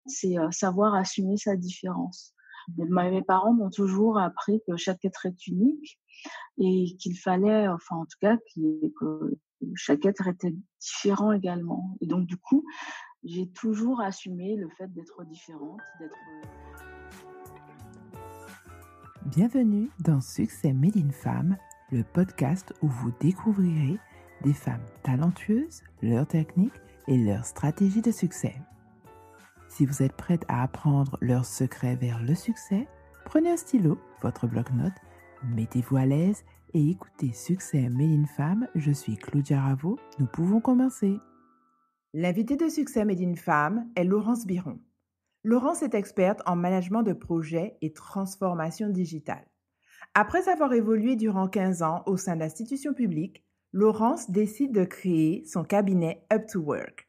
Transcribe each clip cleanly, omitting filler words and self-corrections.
c'est savoir assumer sa différence. Mes parents m'ont toujours appris que chaque être est unique et qu'il fallait, enfin en tout cas, que chaque être était différent également. Et donc du coup, j'ai toujours assumé le fait d'être différente, Bienvenue dans Succès Made in Femme, le podcast où vous découvrirez des femmes talentueuses, leurs techniques et leurs stratégies de succès. Si vous êtes prête à apprendre leurs secrets vers le succès, prenez un stylo, votre bloc-notes, mettez-vous à l'aise et écoutez Succès Made in Femme. Je suis Claudia Ravo. Nous pouvons commencer. L'invitée de Succès Made in Femme est Laurence Biron. Laurence est experte en management de projets et transformation digitale. Après avoir évolué durant 15 ans au sein d'institutions publiques, Laurence décide de créer son cabinet Up to Work.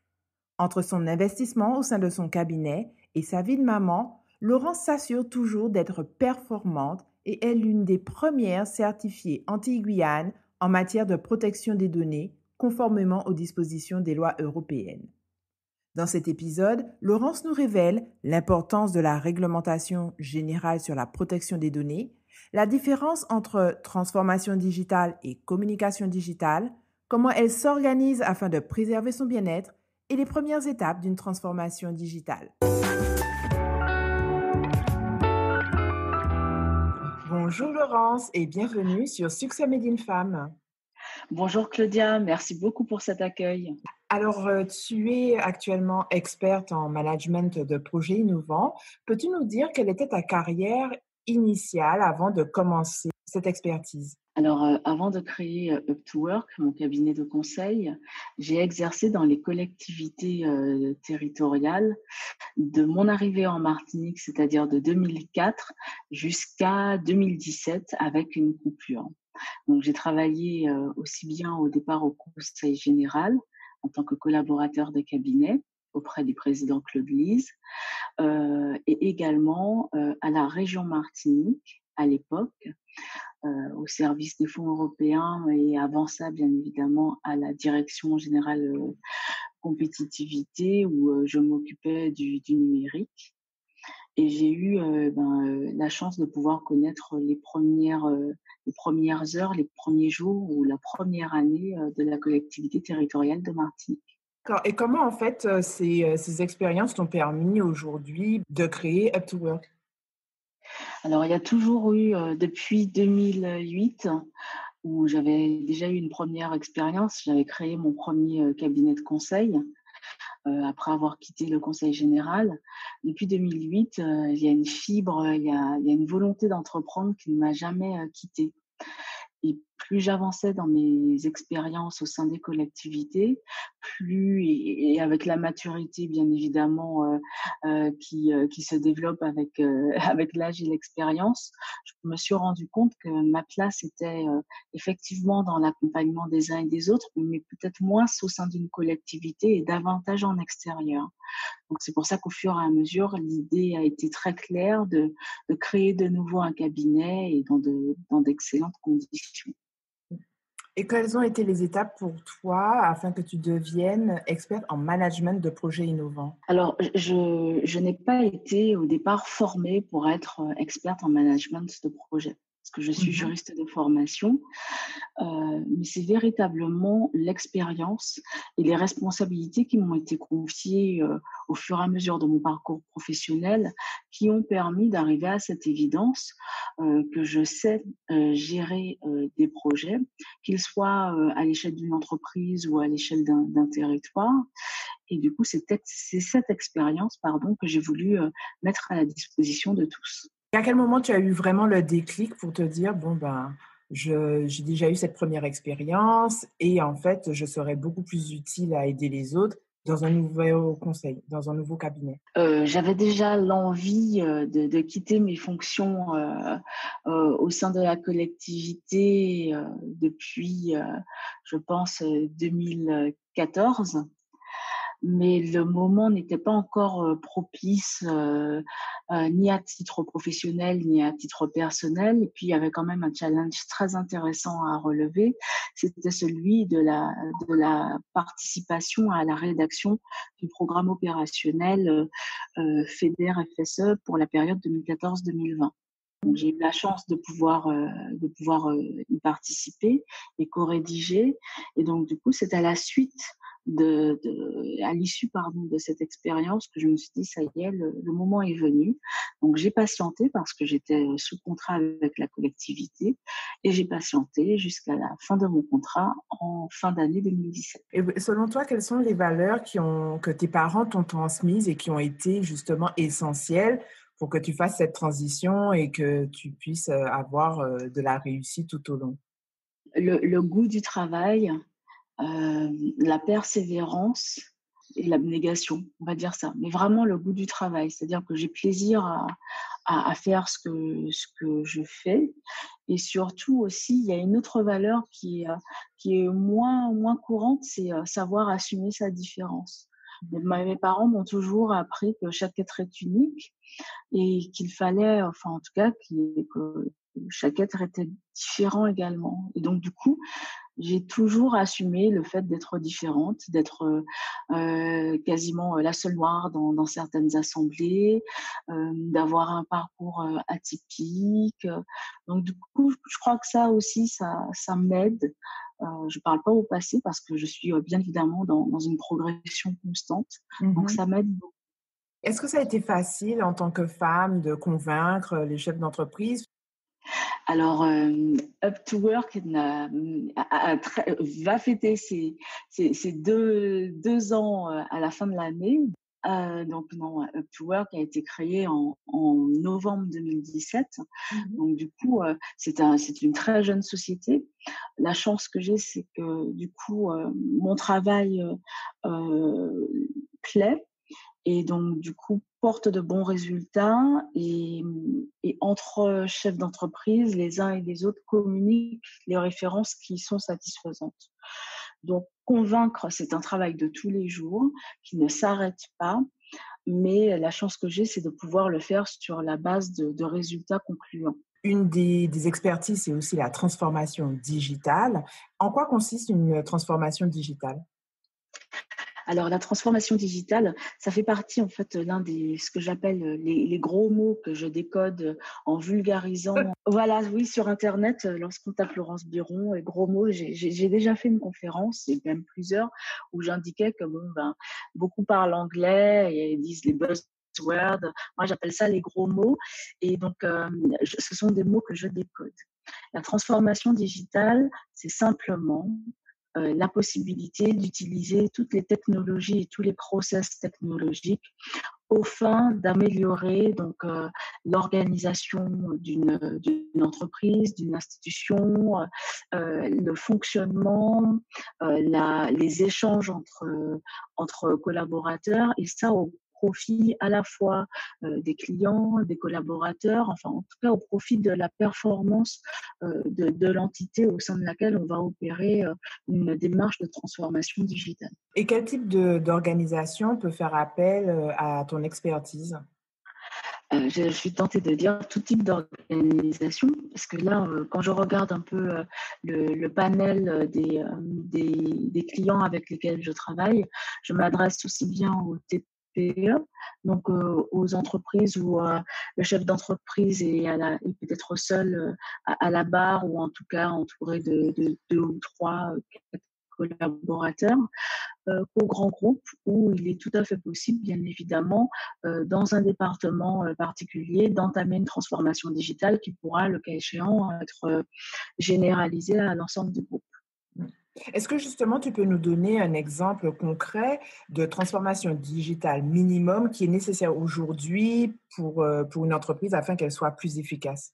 Entre son investissement au sein de son cabinet et sa vie de maman, Laurence s'assure toujours d'être performante et est l'une des premières certifiées anti-Guyane en matière de protection des données, conformément aux dispositions des lois européennes. Dans cet épisode, Laurence nous révèle l'importance de la réglementation générale sur la protection des données, la différence entre transformation digitale et communication digitale, comment elle s'organise afin de préserver son bien-être et les premières étapes d'une transformation digitale. Bonjour Laurence et bienvenue sur Succès Made in Femme. Bonjour Claudia, merci beaucoup pour cet accueil. Alors, tu es actuellement experte en management de projets innovants. Peux-tu nous dire quelle était ta carrière initiale avant de commencer cette expertise? Alors, avant de créer Up to Work, mon cabinet de conseil, j'ai exercé dans les collectivités territoriales de mon arrivée en Martinique, c'est-à-dire de 2004 jusqu'à 2017 avec une coupure. Donc, j'ai travaillé aussi bien au départ au Conseil général en tant que collaborateur de cabinet auprès du président Claude Lise et également à la région Martinique à l'époque, au service des fonds européens et avant ça, bien évidemment, à la direction générale compétitivité où je m'occupais du numérique. Et j'ai eu la chance de pouvoir connaître les premières heures, les premiers jours ou la première année de la collectivité territoriale de Martinique. D'accord. Et comment, en fait, ces expériences t'ont permis aujourd'hui de créer Up to Work? Alors, il y a toujours eu, depuis 2008, où j'avais déjà eu une première expérience, j'avais créé mon premier cabinet de conseil. Après avoir quitté le conseil général. Depuis 2008, il y a une fibre, il y a une volonté d'entreprendre qui ne m'a jamais quittée. Et plus j'avançais dans mes expériences au sein des collectivités, plus et avec la maturité bien évidemment qui se développe avec avec l'âge et l'expérience, je me suis rendu compte que ma place était effectivement dans l'accompagnement des uns et des autres, mais peut-être moins au sein d'une collectivité et davantage en extérieur. Donc c'est pour ça qu'au fur et à mesure, l'idée a été très claire de créer de nouveau un cabinet et dans d'excellentes conditions. Et quelles ont été les étapes pour toi afin que tu deviennes experte en management de projets innovants? Alors, je n'ai pas été au départ formée pour être experte en management de projet, parce que je suis Mmh. juriste de formation. Mais c'est véritablement l'expérience et les responsabilités qui m'ont été confiées, au fur et à mesure de mon parcours professionnel qui ont permis d'arriver à cette évidence, que je sais, gérer, des projets, qu'ils soient, à l'échelle d'une entreprise ou à l'échelle d'un territoire. Et du coup, c'est cette expérience, pardon, que j'ai voulu, mettre à la disposition de tous. Et à quel moment tu as eu vraiment le déclic pour te dire: «Bon, ben, j'ai déjà eu cette première expérience et en fait, je serais beaucoup plus utile à aider les autres dans un nouveau conseil, dans un nouveau cabinet»? J'avais déjà l'envie, de quitter mes fonctions, au sein de la collectivité, depuis, je pense, 2014. mais le moment n'était pas encore propice, ni à titre professionnel, ni à titre personnel. Et puis, il y avait quand même un challenge très intéressant à relever. C'était celui de la participation à la rédaction du programme opérationnel FEDER-FSE pour la période 2014-2020. Donc, j'ai eu la chance de pouvoir y participer et co-rédiger. Et donc, du coup, c'est à la suite à l'issue, de cette expérience que je me suis dit, ça y est, le moment est venu. Donc, j'ai patienté parce que j'étais sous contrat avec la collectivité et j'ai patienté jusqu'à la fin de mon contrat en fin d'année 2017. Et selon toi, quelles sont les valeurs que tes parents t'ont transmises et qui ont été justement essentielles pour que tu fasses cette transition et que tu puisses avoir de la réussite tout au long? Le goût du travail, la persévérance et l'abnégation, on va dire ça. Mais vraiment le goût du travail, c'est-à-dire que j'ai plaisir à faire ce que je fais. Et surtout aussi, il y a une autre valeur qui est moins courante, c'est savoir assumer sa différence. Mes parents m'ont toujours appris que chaque être est unique et qu'il fallait, enfin en tout cas, que chaque être était différent également. Et donc du coup, j'ai toujours assumé le fait d'être différente, d'être quasiment la seule noire dans certaines assemblées, d'avoir un parcours atypique. Donc du coup, je crois que ça aussi, ça m'aide. Je ne parle pas au passé parce que je suis bien évidemment dans une progression constante. Donc Mhm. ça m'aide beaucoup. Est-ce que ça a été facile en tant que femme de convaincre les chefs d'entreprise? Alors, Up to Work va fêter ses deux ans à la fin de l'année. Donc non, Up to Work a été créé en novembre 2017. Mhm. Donc du coup, c'est une très jeune société. La chance que j'ai, c'est que du coup, mon travail plaît et donc du coup porte de bons résultats et entre chefs d'entreprise, les uns et les autres communiquent les références qui sont satisfaisantes. Donc convaincre, c'est un travail de tous les jours qui ne s'arrête pas, mais la chance que j'ai, c'est de pouvoir le faire sur la base de résultats concluants. Une des expertises, c'est aussi la transformation digitale. En quoi consiste une transformation digitale? Alors la transformation digitale, ça fait partie en fait ce que j'appelle les gros mots que je décode en vulgarisant. Voilà, oui, sur Internet, lorsqu'on tape Laurence Biron et gros mots, j'ai déjà fait une conférence, et même plusieurs, où j'indiquais que beaucoup parlent anglais et disent les buzzwords. Moi, j'appelle ça les gros mots. Et donc, ce sont des mots que je décode. La transformation digitale, c'est simplement la possibilité d'utiliser toutes les technologies et tous les process technologiques au fin d'améliorer l'organisation d'une entreprise, d'une institution, le fonctionnement, les échanges entre collaborateurs, et ça au profit à la fois des clients, des collaborateurs, enfin en tout cas au profit de la performance de l'entité au sein de laquelle on va opérer une démarche de transformation digitale. Et quel type d'organisation peut faire appel à ton expertise? Je suis tentée de dire tout type d'organisation, parce que là, quand je regarde un peu le panel des clients avec lesquels je travaille, je m'adresse aussi bien aux TPE, donc aux entreprises où le chef d'entreprise est peut-être seul à la barre, ou en tout cas entouré de deux ou trois collaborateurs, aux grands groupes où il est tout à fait possible, bien évidemment, dans un département particulier, d'entamer une transformation digitale qui pourra, le cas échéant, être généralisée à l'ensemble du groupe. Est-ce que justement tu peux nous donner un exemple concret de transformation digitale minimum qui est nécessaire aujourd'hui pour une entreprise afin qu'elle soit plus efficace?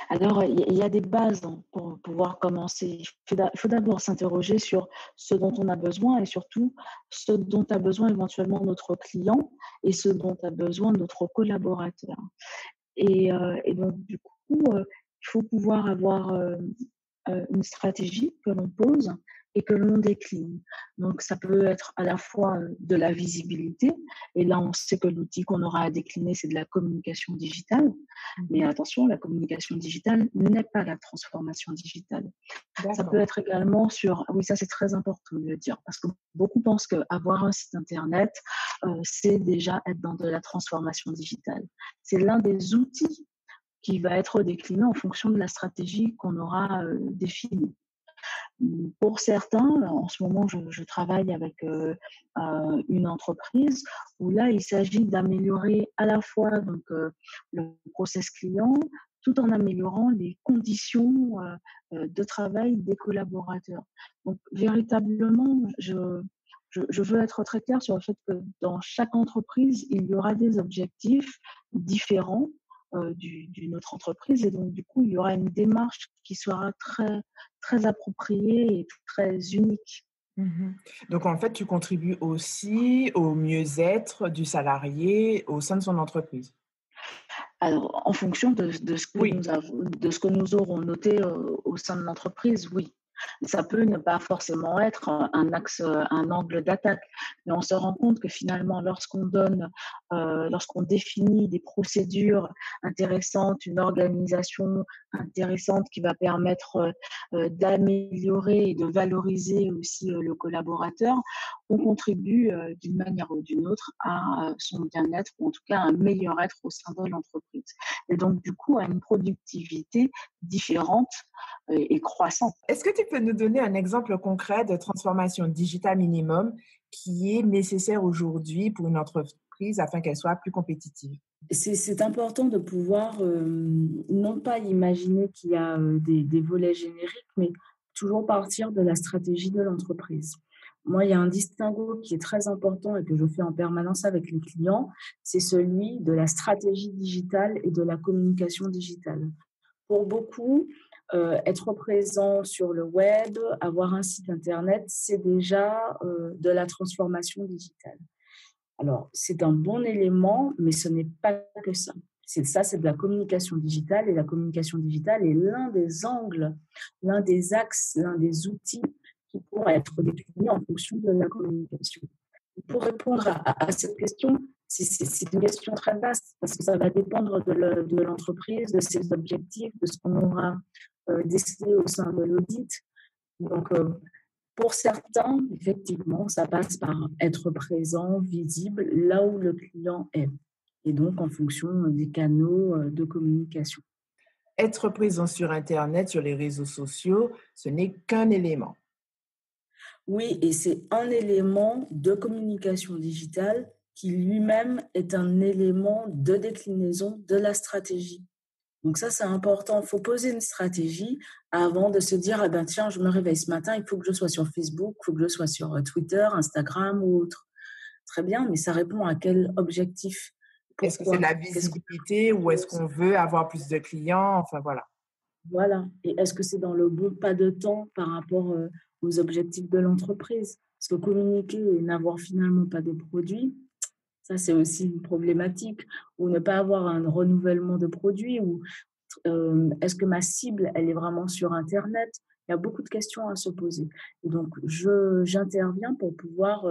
Alors, il y a des bases pour pouvoir commencer. Il faut d'abord s'interroger sur ce dont on a besoin, et surtout ce dont a besoin éventuellement notre client et ce dont a besoin notre collaborateur. Et donc, du coup, il faut pouvoir avoir une stratégie que l'on pose et que l'on décline. Donc, ça peut être à la fois de la visibilité, et là, on sait que l'outil qu'on aura à décliner, c'est de la communication digitale. Mais attention, la communication digitale n'est pas la transformation digitale. Ça peut D'accord. être également sur, oui, ça c'est très important de le dire, parce que beaucoup pensent qu'avoir un site internet, c'est déjà être dans de la transformation digitale. C'est l'un des outils qui va être décliné en fonction de la stratégie qu'on aura définie. Pour certains, en ce moment, je travaille avec une entreprise où là, il s'agit d'améliorer à la fois donc, le process client, tout en améliorant les conditions de travail des collaborateurs. Donc, véritablement, je veux être très claire sur le fait que dans chaque entreprise, il y aura des objectifs différents d'une autre entreprise, et donc du coup, il y aura une démarche qui sera très appropriée et très unique. Donc, en fait, tu contribues aussi au mieux-être du salarié au sein de son entreprise? Alors, en fonction Oui. de ce que nous aurons noté au sein de l'entreprise, oui. Ça peut ne pas forcément être un axe, un angle d'attaque, mais on se rend compte que finalement, lorsqu'on définit des procédures intéressantes, une organisation intéressante qui va permettre d'améliorer et de valoriser aussi le collaborateur, on contribue d'une manière ou d'une autre à son bien-être, ou en tout cas à un meilleur être au sein de l'entreprise. Et donc, du coup, à une productivité différente et croissante. Est-ce que tu peux nous donner un exemple concret de transformation digitale minimum qui est nécessaire aujourd'hui pour une entreprise afin qu'elle soit plus compétitive? C'est important de pouvoir non pas imaginer qu'il y a des volets génériques, mais toujours partir de la stratégie de l'entreprise. Moi, il y a un distinguo qui est très important et que je fais en permanence avec les clients, c'est celui de la stratégie digitale et de la communication digitale. Pour beaucoup, être présent sur le web, avoir un site internet, c'est déjà de la transformation digitale. Alors, c'est un bon élément, mais ce n'est pas que ça. C'est de la communication digitale, et la communication digitale est l'un des angles, l'un des axes, l'un des outils qui pourraient être déclinés en fonction de la communication. Pour répondre à cette question, c'est une question très vaste, parce que ça va dépendre de l'entreprise, de ses objectifs, de ce qu'on aura décidé au sein de l'audit. Donc, pour certains, effectivement, ça passe par être présent, visible, là où le client est, et donc en fonction des canaux de communication. Être présent sur Internet, sur les réseaux sociaux, ce n'est qu'un élément. Oui, et c'est un élément de communication digitale qui lui-même est un élément de déclinaison de la stratégie. Donc ça, c'est important. Il faut poser une stratégie avant de se dire, ah ben tiens, je me réveille ce matin, il faut que je sois sur Facebook, il faut que je sois sur Twitter, Instagram ou autre. Très bien, mais ça répond à quel objectif? Est-ce que c'est de Pourquoi? la visibilité ou est-ce qu'on veut avoir plus de clients? Enfin, voilà. Voilà. Et est-ce que c'est dans le bon pas de temps par rapport aux objectifs de l'entreprise? Parce que communiquer et n'avoir finalement pas de produit, ça, c'est aussi une problématique. Ou ne pas avoir un renouvellement de produits. Ou est-ce que ma cible, elle est vraiment sur Internet? Il y a beaucoup de questions à se poser. Et donc, j'interviens pour pouvoir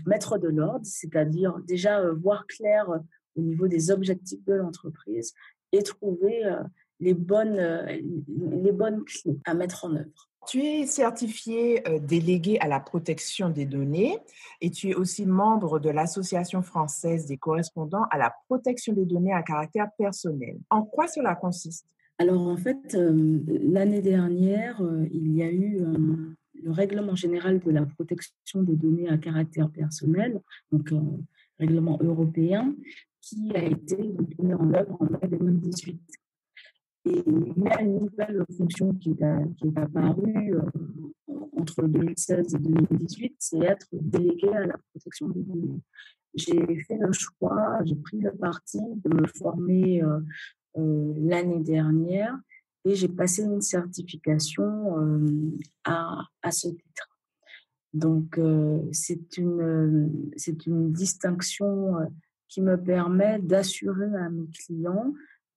mettre de l'ordre, c'est-à-dire déjà voir clair au niveau des objectifs de l'entreprise et trouver les bonnes clés à mettre en œuvre. Tu es certifié délégué à la protection des données et tu es aussi membre de l'Association française des correspondants à la protection des données à caractère personnel. En quoi cela consiste? Alors en fait, l'année dernière, il y a eu le règlement général de la protection des données à caractère personnel, donc un règlement européen, qui a été mis en œuvre en mai 2018. Et il y a une nouvelle fonction qui est apparue entre 2016 et 2018, c'est être délégué à la protection des données. J'ai fait le choix, j'ai pris le parti de me former l'année dernière et j'ai passé une certification à ce titre. Donc, c'est une distinction qui me permet d'assurer à mes clients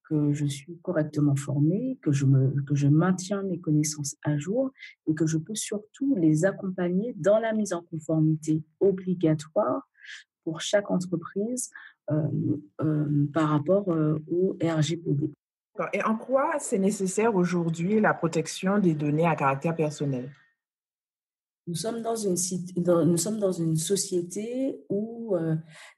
que je suis correctement formée, que je maintiens mes connaissances à jour et que je peux surtout les accompagner dans la mise en conformité obligatoire pour chaque entreprise par rapport au RGPD. Et en quoi c'est nécessaire aujourd'hui la protection des données à caractère personnel? Nous sommes nous sommes dans une société où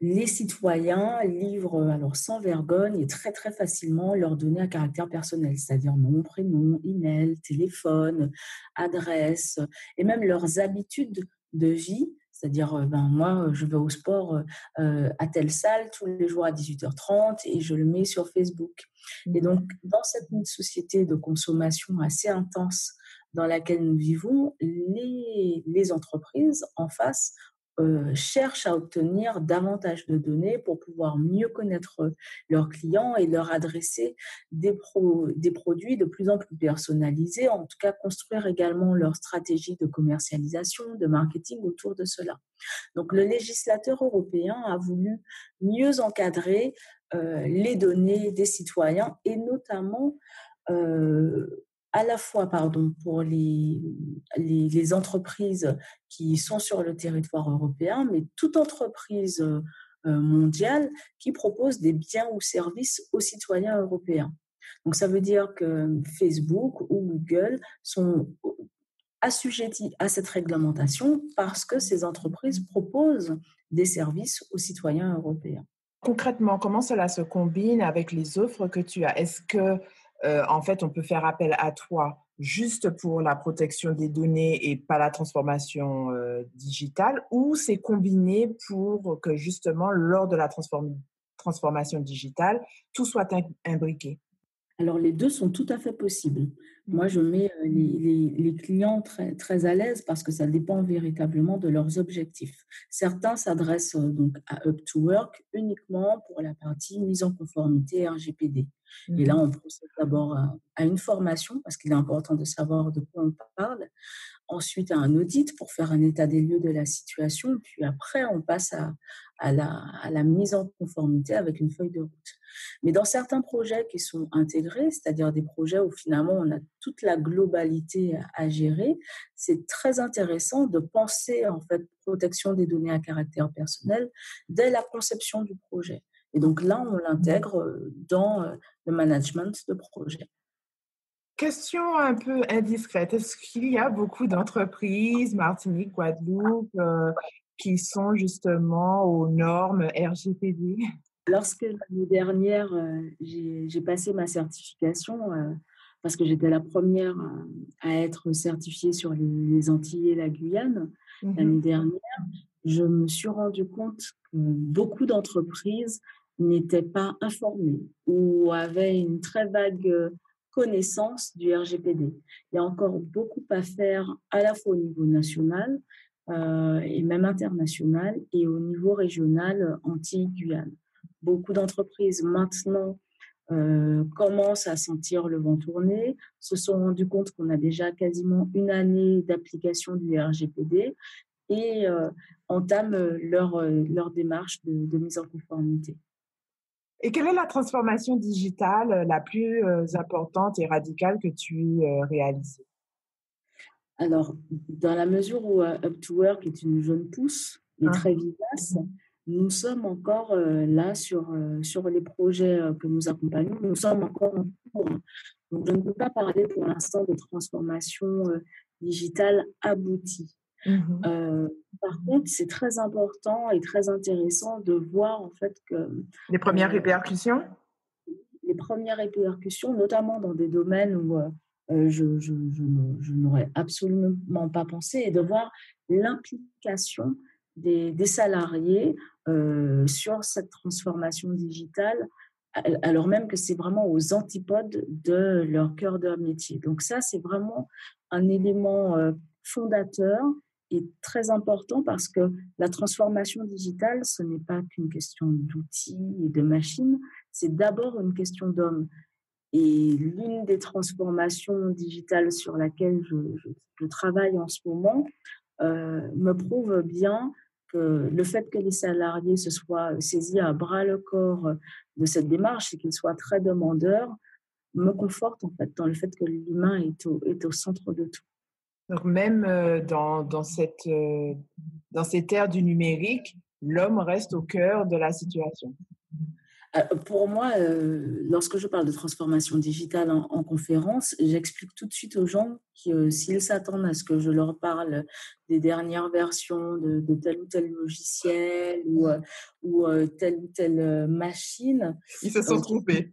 les citoyens livrent alors sans vergogne et très très facilement leurs données à caractère personnel, c'est-à-dire nom, prénom, email, téléphone, adresse et même leurs habitudes de vie. C'est-à-dire, moi, je vais au sport à telle salle tous les jours à 18h30 et je le mets sur Facebook. Et donc, dans cette société de consommation assez intense dans laquelle nous vivons, les entreprises en face cherchent à obtenir davantage de données pour pouvoir mieux connaître leurs clients et leur adresser des produits de plus en plus personnalisés, en tout cas construire également leur stratégie de commercialisation, de marketing autour de cela. Donc le législateur européen a voulu mieux encadrer les données des citoyens et notamment à la fois pour les entreprises qui sont sur le territoire européen, mais toute entreprise mondiale qui propose des biens ou services aux citoyens européens. Donc ça veut dire que Facebook ou Google sont assujettis à cette réglementation parce que ces entreprises proposent des services aux citoyens européens. Concrètement, comment cela se combine avec les offres que tu as? Est-ce que, en fait, on peut faire appel à toi juste pour la protection des données et pas la transformation digitale, ou c'est combiné pour que justement, lors de la transformation digitale, tout soit imbriqué? Alors, les 2 sont tout à fait possibles. Moi, je mets les clients très, très à l'aise parce que ça dépend véritablement de leurs objectifs. Certains s'adressent donc à Up2Work uniquement pour la partie mise en conformité RGPD. Et là, on procède d'abord à une formation parce qu'il est important de savoir de quoi on parle. Ensuite, à un audit pour faire un état des lieux de la situation. Puis après, on passe à la mise en conformité avec une feuille de route. Mais dans certains projets qui sont intégrés, c'est-à-dire des projets où finalement on a toute la globalité à gérer, c'est très intéressant de penser en fait protection des données à caractère personnel dès la conception du projet. Et donc là, on l'intègre dans le management de projet. Question un peu indiscrète. Est-ce qu'il y a beaucoup d'entreprises, Martinique, Guadeloupe, qui sont justement aux normes RGPD? Lorsque l'année dernière, j'ai passé ma certification, parce que j'étais la première à être certifiée sur les Antilles et la Guyane, l'année dernière, je me suis rendu compte que beaucoup d'entreprises n'étaient pas informées ou avaient une très vague connaissance du RGPD. Il y a encore beaucoup à faire à la fois au niveau national et même international et au niveau régional Antilles-Guyane. Beaucoup d'entreprises maintenant commencent à sentir le vent tourner, se sont rendus compte qu'on a déjà quasiment une année d'application du RGPD et entament leur démarche de mise en conformité. Et quelle est la transformation digitale la plus importante et radicale que tu réalises? Alors, dans la mesure où Up2Work est une jeune pousse, mais très vivace, nous sommes encore là sur les projets que nous accompagnons. Nous sommes encore en cours. Donc, je ne peux pas parler pour l'instant de transformation digitale aboutie. Par contre, c'est très important et très intéressant de voir en fait que les premières répercussions, notamment dans des domaines où je n'aurais absolument pas pensé, et de voir l'implication des salariés sur cette transformation digitale, alors même que c'est vraiment aux antipodes de leur cœur de métier. Donc ça, c'est vraiment un élément fondateur et très important parce que la transformation digitale, ce n'est pas qu'une question d'outils et de machines, c'est d'abord une question d'hommes. Et l'une des transformations digitales sur laquelle je travaille en ce moment me prouve bien que le fait que les salariés se soient saisis à bras le corps de cette démarche et qu'ils soient très demandeurs me conforte en fait dans le fait que l'humain est au centre de tout. Donc même dans cette ère du numérique, l'homme reste au cœur de la situation. Pour moi, lorsque je parle de transformation digitale en conférence, j'explique tout de suite aux gens que s'ils s'attendent à ce que je leur parle des dernières versions de tel ou tel logiciel ou telle ou telle machine, Ils se sont trompés.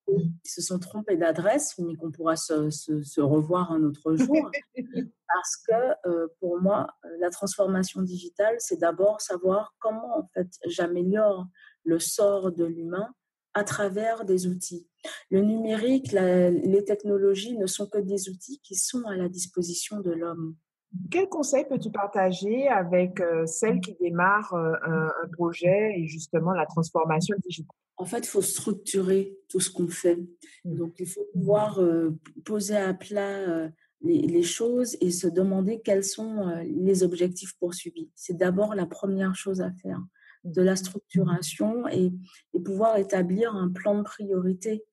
ils se sont trompés d'adresse, mais qu'on pourra se revoir un autre jour. Parce que pour moi, la transformation digitale, c'est d'abord savoir comment en fait j'améliore le sort de l'humain à travers des outils. Le numérique, les technologies ne sont que des outils qui sont à la disposition de l'homme. Quel conseil peux-tu partager avec celles qui démarrent un projet et justement la transformation digitale? En fait, il faut structurer tout ce qu'on fait. Donc, il faut pouvoir poser à plat les choses et se demander quels sont les objectifs poursuivis. C'est d'abord la première chose à faire, de la structuration et pouvoir établir un plan de priorité.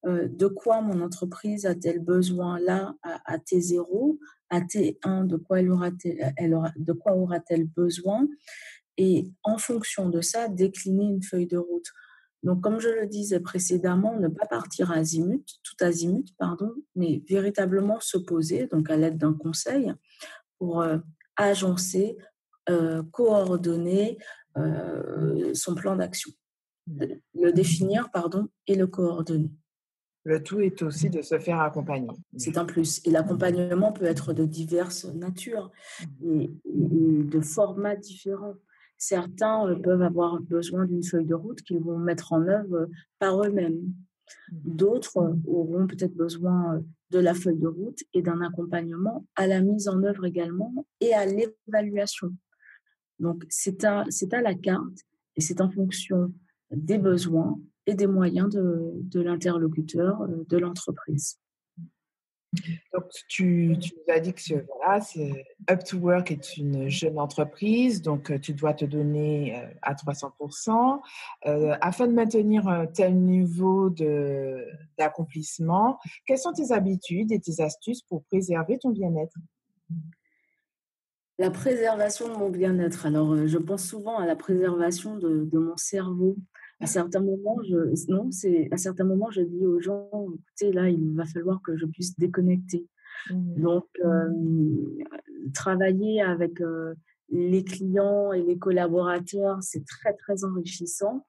De quoi mon entreprise a-t-elle besoin là à T0, à T1, de quoi aura-t-elle besoin? Et en fonction de ça, décliner une feuille de route. Donc, comme je le disais précédemment, ne pas partir tout azimut, mais véritablement se poser, donc à l'aide d'un conseil, pour agencer, coordonner son plan d'action. Le définir, et le coordonner. Le tout est aussi de se faire accompagner. C'est un plus. Et l'accompagnement peut être de diverses natures et de formats différents. Certains peuvent avoir besoin d'une feuille de route qu'ils vont mettre en œuvre par eux-mêmes. D'autres auront peut-être besoin de la feuille de route et d'un accompagnement à la mise en œuvre également et à l'évaluation. Donc, c'est à la carte et c'est en fonction des besoins et des moyens de l'interlocuteur, de l'entreprise. Donc, tu nous as dit que voilà, Up to Work est une jeune entreprise, donc tu dois te donner à 300%. Afin de maintenir un tel niveau d'accomplissement, quelles sont tes habitudes et tes astuces pour préserver ton bien-être? La préservation de mon bien-être. Alors, je pense souvent à la préservation de mon cerveau. À certains moments, je dis aux gens, écoutez, là, il va falloir que je puisse déconnecter. Donc, travailler avec les clients et les collaborateurs, c'est très, très enrichissant.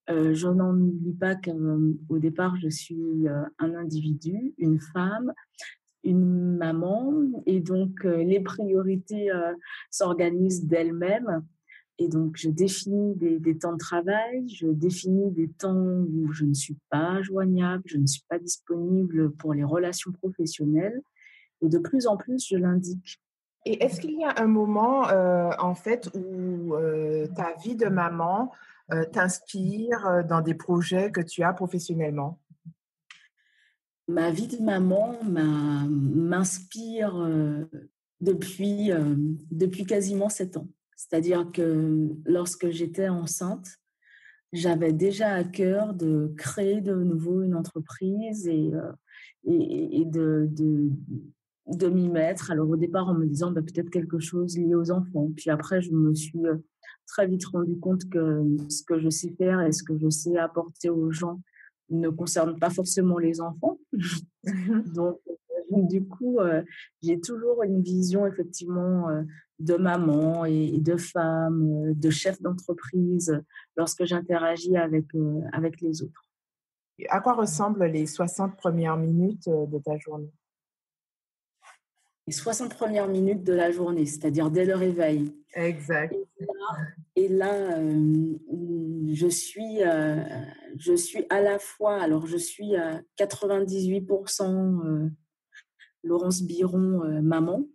Je n'en oublie pas qu'au départ, je suis un individu, une femme, une maman, et donc les priorités s'organisent d'elles-mêmes. Et donc, je définis des temps de travail, je définis des temps où je ne suis pas joignable, je ne suis pas disponible pour les relations professionnelles. Et de plus en plus, je l'indique. Et est-ce qu'il y a un moment, en fait, où ta vie de maman t'inspire dans des projets que tu as professionnellement? Ma vie de maman m'inspire depuis quasiment 7 ans. C'est-à-dire que lorsque j'étais enceinte, j'avais déjà à cœur de créer de nouveau une entreprise et de m'y mettre. Alors au départ, en me disant peut-être quelque chose lié aux enfants. Puis après, je me suis très vite rendu compte que ce que je sais faire et ce que je sais apporter aux gens ne concerne pas forcément les enfants. Donc, du coup, j'ai toujours une vision effectivement de maman et de femme, de chef d'entreprise lorsque j'interagis avec les autres. À quoi ressemblent les 60 premières minutes de ta journée? Les 60 premières minutes de la journée, c'est-à-dire dès le réveil. Exact. Et là, je suis à la fois, alors je suis à 98% Laurence Biron, maman,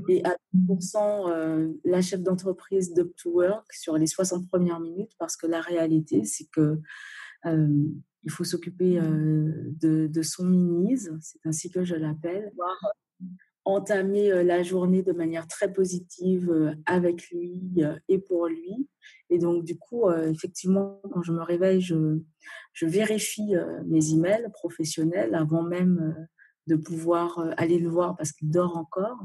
et à 10% la chef d'entreprise d'Up to Work sur les 60 premières minutes, parce que la réalité, c'est que il faut s'occuper de son minise, c'est ainsi que je l'appelle, entamer la journée de manière très positive avec lui et pour lui. Et donc, du coup, effectivement, quand je me réveille, je vérifie mes emails professionnels avant même de pouvoir aller le voir parce qu'il dort encore.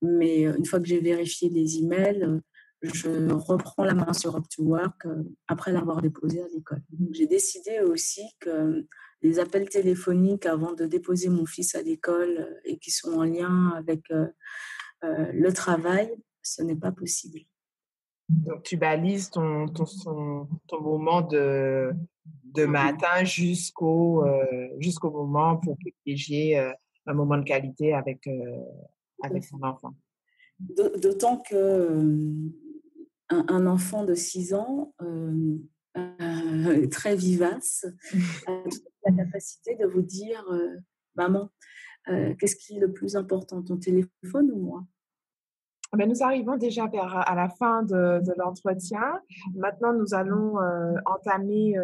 Mais une fois que j'ai vérifié les emails, je reprends la main sur Up2Work après l'avoir déposé à l'école. Donc, j'ai décidé aussi que les appels téléphoniques avant de déposer mon fils à l'école et qui sont en lien avec le travail, ce n'est pas possible. Donc, tu balises ton moment de matin jusqu'au moment pour privilégier un moment de qualité avec ton enfant. D'autant que un enfant de 6 ans, très vivace, a toute la capacité de vous dire maman, qu'est-ce qui est le plus important, ton téléphone ou moi? Ben, nous arrivons déjà à la fin de l'entretien. Maintenant, nous allons entamer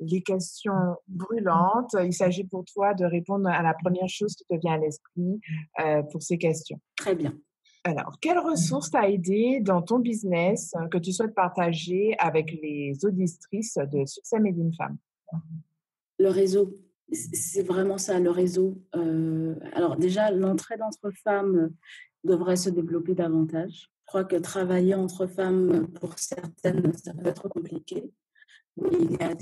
les questions brûlantes. Il s'agit pour toi de répondre à la première chose qui te vient à l'esprit pour ces questions. Très bien. Alors, quelle ressource t'a aidé dans ton business que tu souhaites partager avec les auditrices de Succès Made in Femme? Le réseau, c'est vraiment ça, le réseau. Alors déjà, l'entraide entre femmes devrait se développer davantage. Je crois que travailler entre femmes, pour certaines, ça peut être compliqué. Mais il y a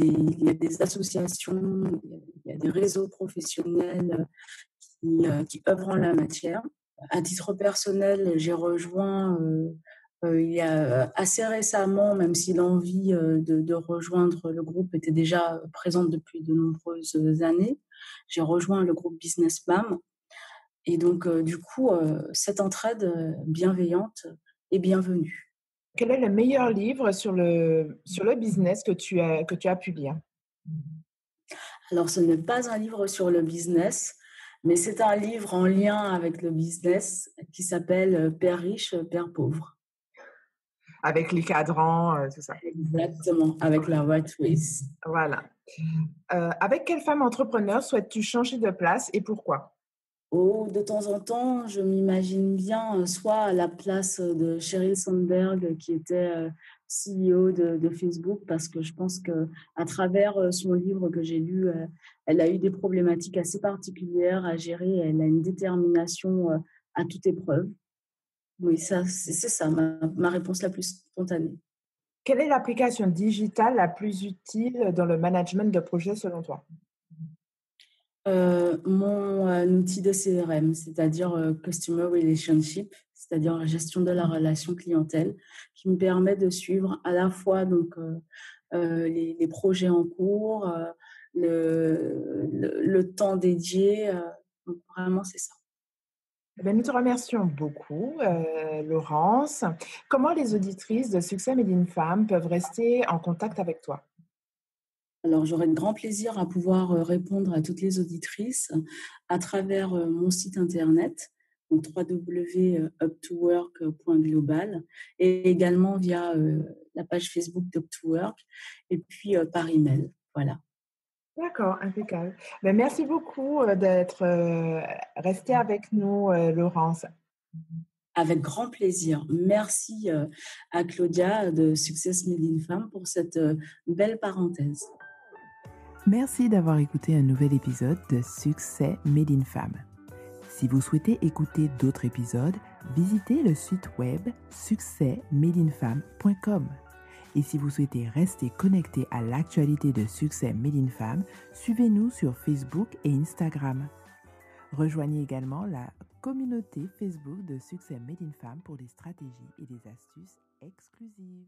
des associations, il y a des réseaux professionnels qui œuvrent en la matière. À titre personnel, j'ai rejoint il y a assez récemment, même si l'envie de rejoindre le groupe était déjà présente depuis de nombreuses années, j'ai rejoint le groupe Business Mom. Et donc, du coup, cette entraide bienveillante est bienvenue. Quel est le meilleur livre sur le business que tu as pu lire? Alors, ce n'est pas un livre sur le business, mais c'est un livre en lien avec le business qui s'appelle Père riche, Père pauvre. Avec les cadrans, tout ça. Exactement, avec la White Race. Voilà. Avec quelle femme entrepreneur souhaites-tu changer de place et pourquoi? Oh, de temps en temps, je m'imagine bien soit à la place de Sheryl Sandberg, qui était CEO de Facebook, parce que je pense qu'à travers son livre que j'ai lu, elle a eu des problématiques assez particulières à gérer. Elle a une détermination à toute épreuve. Oui, ça, c'est ça, ma réponse la plus spontanée. Quelle est l'application digitale la plus utile dans le management de projet selon toi? Mon outil de CRM, c'est-à-dire Customer Relationship, c'est-à-dire la gestion de la relation clientèle, qui me permet de suivre à la fois donc les projets en cours, le temps dédié. Donc vraiment, c'est ça. Eh bien, nous te remercions beaucoup, Laurence. Comment les auditrices de Succès Made in Femme peuvent rester en contact avec toi? Alors, j'aurai de grand plaisir à pouvoir répondre à toutes les auditrices à travers mon site internet, donc www.up2work.global, et également via la page Facebook d'Up2Work, et puis par email. Voilà. D'accord, impeccable. Ben, merci beaucoup d'être restée avec nous, Laurence. Avec grand plaisir. Merci à Claudia de Success Made in Femme pour cette belle parenthèse. Merci d'avoir écouté un nouvel épisode de Succès Made in Femme. Si vous souhaitez écouter d'autres épisodes, visitez le site web succèsmadeinfemme.com. Et si vous souhaitez rester connecté à l'actualité de Succès Made in Femme, suivez-nous sur Facebook et Instagram. Rejoignez également la communauté Facebook de Succès Made in Femme pour des stratégies et des astuces exclusives.